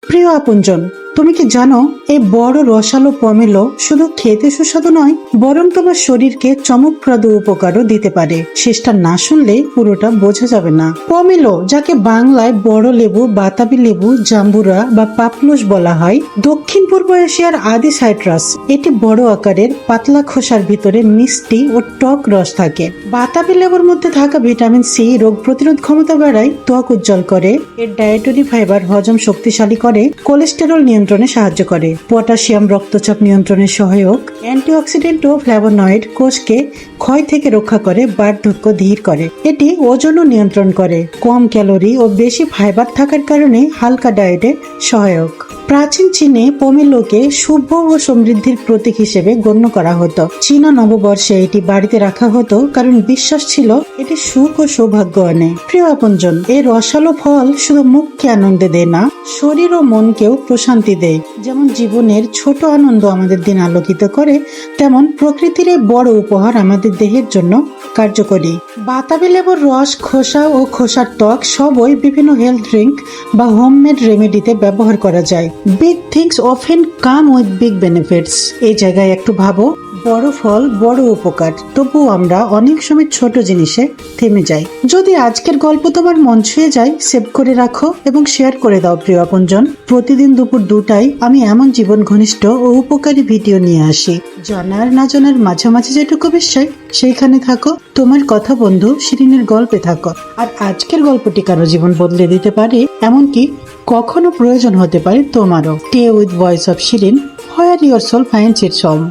প্রিয় আপনজন, তুমি কি জানো এই বড় রসালো পমেলো শুধু খেতে সুস্বাদু নয়, বরং তোমার শরীরকে চমকপ্রদ উপকারও দিতে পারে। শেষটা না শুনলে পুরোটা বোঝা যাবে না। পমেলো, যাকে বাংলায় বড় লেবু, বাতাবি লেবু, জাম্বুরা বা পাপলুস বলা হয়, দক্ষিণ পূর্ব এশিয়ার আদি সাইট্রাস। এটি বড় আকারের, পাতলা খোসার ভিতরে মিষ্টি ও টক রস থাকে। বাতাবি লেবুর মধ্যে থাকা ভিটামিন সি রোগ প্রতিরোধ ক্ষমতা বাড়ায়, ত্বক উজ্জ্বল করে। এর ডায়েটরি ফাইবার হজম শক্তিশালী করে, কোলেস্টেরল নিয়ন্ত্রণে সাহায্য করে। পটাশিয়াম রক্তচাপ নিয়ন্ত্রণে সহায়ক। অ্যান্টিঅক্সিডেন্ট ও ফ্ল্যাভোনয়েড কোষকে ক্ষয় থেকে রক্ষা করে, বার্ধক্য ধীর করে। এটি ওজনও নিয়ন্ত্রণ করে। কম ক্যালোরি ও বেশি ফাইবার থাকার কারণে হালকা ডায়েটে সহায়ক। প্রাচীন চীনে পমেলোকে শুভ ও সমৃদ্ধির প্রতীক হিসেবে গণ্য করা হতো। চীনা নববর্ষে এটি বাড়িতে রাখা হতো, কারণ বিশ্বাস ছিল এটি সুখ ও সৌভাগ্য আনে। প্রিয় আপনজন, এই রসালো ফল শুধু মুখকে আনন্দ দেয় না, শরীর ও মনকেও প্রশান্তি দেয়। যেমন জীবনের ছোট আনন্দ আমাদের দিন আলোকিত করে, তেমন প্রকৃতির এই বড় উপহার আমাদের দেহের জন্য কার্যকরী। বাতাবি লেবুর রস, খোসা ও খোসার ত্বক সবই বিভিন্ন হেলথ ড্রিঙ্ক বা হোমমেড রেমেডিতে ব্যবহার করা যায়। Big things often come with big benefits. এই জায়গায় একটু ভাবো, বড় ফল বড় উপকার, তবুও আমরা অনেক সময় ছোট জিনিসে থেমে যাই। যদি আজকের গল্প তোমার মন ছুঁয়ে যায়, সেভ করে রাখো এবং শেয়ার করে দাও প্রিয় আপনজন। প্রতিদিন দুপুর 2টায় আমি এমন জীবন ঘনিষ্ঠ ও উপকারী ভিডিও নিয়ে আসি। জানার না জানার মাঝামাঝি যেটুকু বিষয়, সেইখানে থাকো। তোমার কথা বন্ধু শিরিনের গল্পে থাকো। আর আজকের গল্পটি কারো জীবন বদলে দিতে পারে, এমনকি কখনো প্রয়োজন হতে পারে তোমারও। Stay with voice of Shirin, where your soul finds its home.